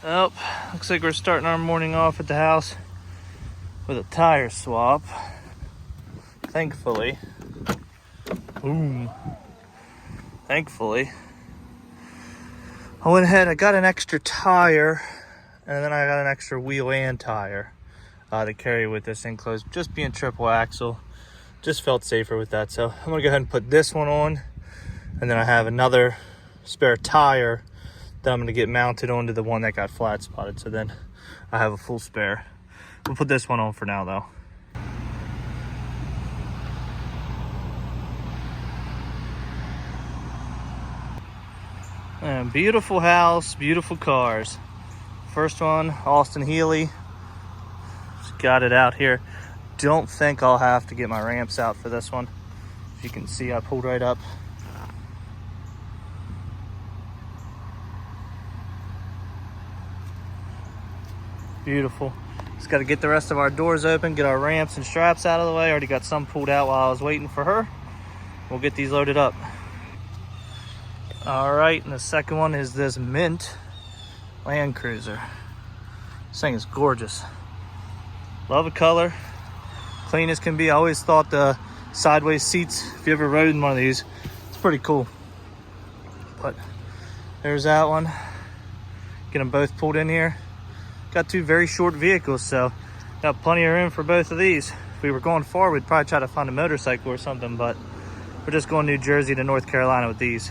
Oh, looks like we're starting our morning off at the house with a tire swap. Thankfully. Thankfully. I went ahead, I got an extra tire, and then I got an extra wheel and tire to carry with this enclosed. Just being triple axle, just felt safer with that. So I'm gonna go ahead and put this one on, and then I have another spare tire that I'm gonna get mounted onto the one that got flat spotted. So then I have a full spare. We'll put this one on for now though. And beautiful house, beautiful cars. First one, Austin Healey. Just got it out here. Don't think I'll have to get my ramps out for this one. As you can see, I pulled right up. Beautiful. Just got to get the rest of our doors open, get our ramps and straps out of the way. Already got some pulled out while I was waiting for her. We'll get these loaded up. All right, and the second one is this mint Land Cruiser. This thing is gorgeous. Love the color. Clean as can be. I always thought the sideways seats, if you ever rode in one of these, it's pretty cool. But there's that one. Get them both pulled in here. Got two very short vehicles, so got plenty of room for both of these. If we were going far, we'd probably try to find a motorcycle or something, but we're just going New Jersey to North Carolina with these.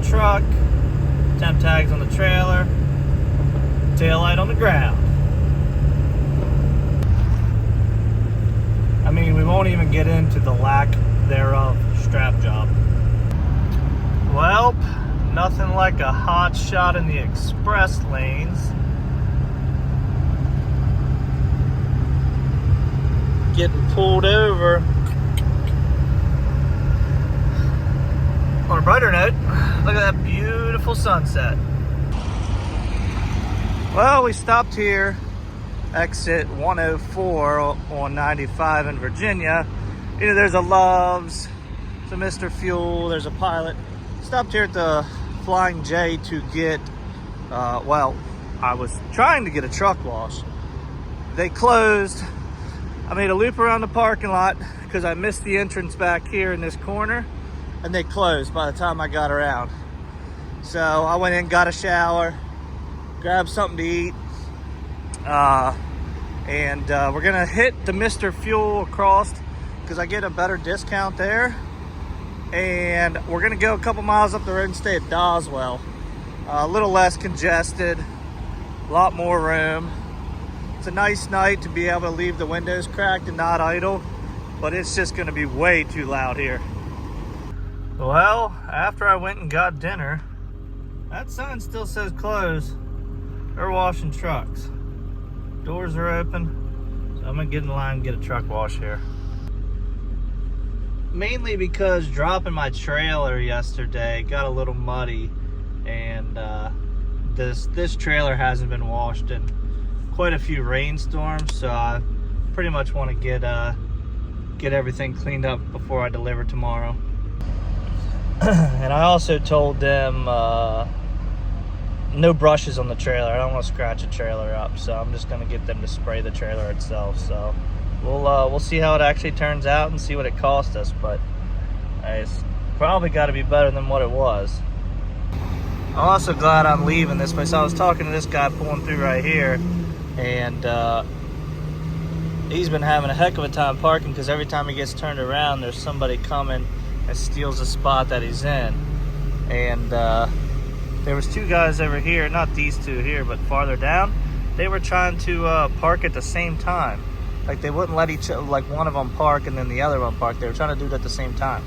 Truck, temp tags on the trailer, tail light on the ground. I mean, we won't even get into the lack thereof strap job. Well, nothing like a hot shot in the express lanes. getting pulled over. On a brighter note, look at that beautiful sunset. Well, we stopped here, exit 104 on 95 in Virginia. You know, there's a Love's, there's a Mr. Fuel, there's a Pilot. Stopped here at the Flying J to get, well, I was trying to get a truck wash. They closed. I made a loop around the parking lot because I missed the entrance back here in this corner, and they closed by the time I got around. So I went in, got a shower, grabbed something to eat, and we're gonna hit the Mr. Fuel across because I get a better discount there. And we're gonna go a couple miles up the road and stay at Doswell. A little less congested, a lot more room. It's a nice night to be able to leave the windows cracked and not idle, but it's just gonna be way too loud here. Well, after I went and got dinner, that sign still says closed. They're washing trucks. Doors are open, so I'm gonna get in line and get a truck wash here. Mainly because dropping my trailer yesterday got a little muddy, and this trailer hasn't been washed in quite a few rainstorms, so I pretty much want to get everything cleaned up before I deliver tomorrow. And I also told them no brushes on the trailer. I don't want to scratch a trailer up, so I'm just going to get them to spray the trailer itself. So we'll see how it actually turns out and see what it cost us, but it's probably got to be better than what it was. I'm also glad I'm leaving this place. I was talking to this guy pulling through right here, and he's been having a heck of a time parking because every time he gets turned around, there's somebody coming and steals the spot that he's in. And there was two guys over here, not these two here, but farther down. They were trying to park at the same time. Like, they wouldn't let like one of them park and then the other one park. They were trying to do it at the same time.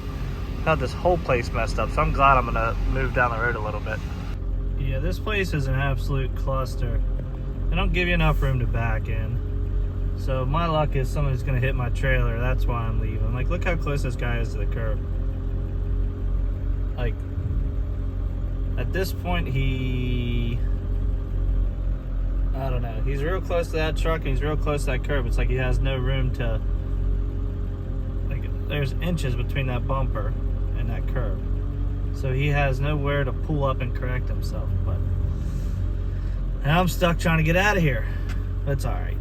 Got this whole place messed up, so I'm glad I'm gonna move down the road a little bit. Yeah, this place is an absolute cluster. They don't give you enough room to back in. So my luck is somebody's gonna hit my trailer. That's why I'm leaving. Like, look how close this guy is to the curb. Like, at this point, I don't know. He's real close to that truck and he's real close to that curb. It's like he has no room to, like, there's inches between that bumper and that curb. So he has nowhere to pull up and correct himself. But now I'm stuck trying to get out of here. But it's all right.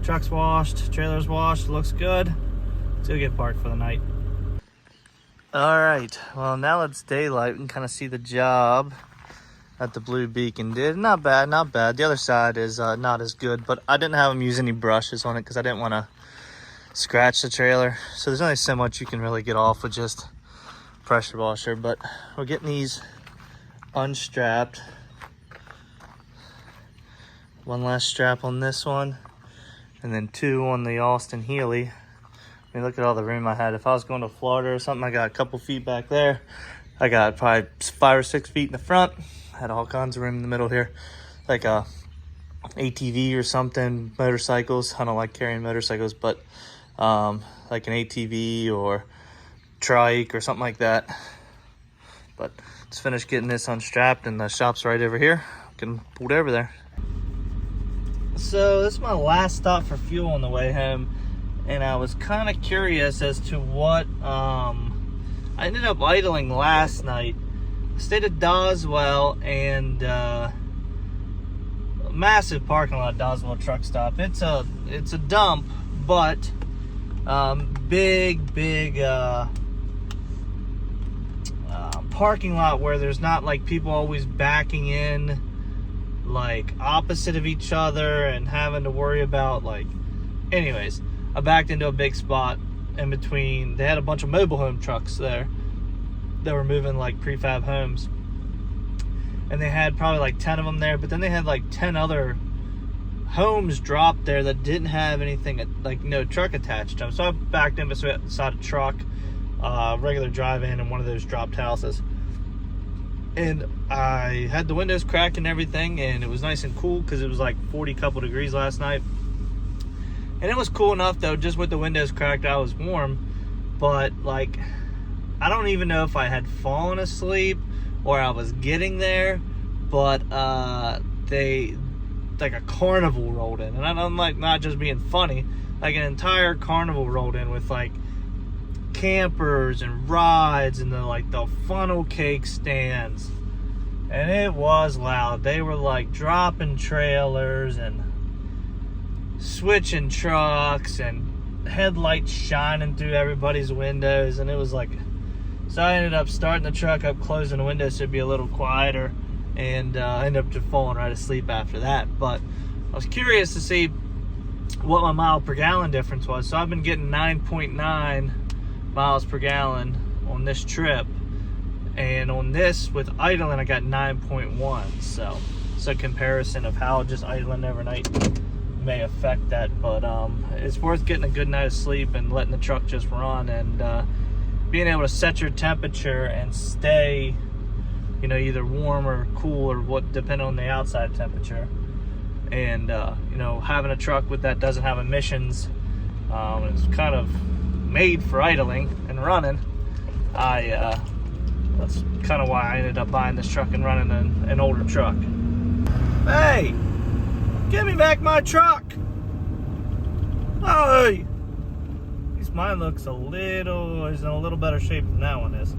Truck's washed, trailer's washed, looks good. Let's go get parked for the night. All right, well, now it's daylight. We can kind of see the job that the Blue Beacon did. Not bad, not bad. The other side is not as good, but I didn't have them use any brushes on it because I didn't want to scratch the trailer. So there's only so much you can really get off with just pressure washer, but we're getting these unstrapped. One last strap on this one, and then two on the Austin Healy. I mean, look at all the room I had. If I was going to Florida or something, I got a couple feet back there. I got probably 5 or 6 feet in the front. Had all kinds of room in the middle here. Like a ATV or something, motorcycles. I don't like carrying motorcycles, but like an ATV or trike or something like that. But let's finish getting this unstrapped, and the shop's right over here. Getting pulled over there. So this is my last stop for fuel on the way home. And I was kind of curious as to what I ended up idling last night. I stayed at Doswell, and massive parking lot, Doswell truck stop. It's a dump, but big parking lot where there's not like people always backing in like opposite of each other and having to worry about, like, anyways. I backed into a big spot in between. They had a bunch of mobile home trucks there that were moving like prefab homes. And they had probably like 10 of them there, but then they had like 10 other homes dropped there that didn't have anything, like no truck attached to them. So I backed in beside a truck, regular drive-in, and one of those dropped houses. And I had the windows cracked and everything, and it was nice and cool because it was like 40 couple degrees last night. And it was cool enough though, just with the windows cracked, I was warm. But like, I don't even know if I had fallen asleep or I was getting there, but like a carnival rolled in. And I'm like, not just being funny, like an entire carnival rolled in with like campers and rides and the funnel cake stands. And it was loud. They were like dropping trailers and switching trucks and headlights shining through everybody's windows. And it was like, so I ended up starting the truck up, closing the windows so it'd be a little quieter, and I ended up just falling right asleep after that. But I was curious to see what my mile per gallon difference was. So I've been getting 9.9 miles per gallon on this trip, and on this with idling I got 9.1. So it's a comparison of how just idling overnight may affect that. But it's worth getting a good night of sleep and letting the truck just run, and being able to set your temperature and stay, you know, either warm or cool or what, depending on the outside temperature. And you know, having a truck with that doesn't have emissions, it's kind of made for idling and running. That's kind of why I ended up buying this truck and running an older truck. Hey, give me back my truck. Hey, at least mine looks is in a little better shape than that one is.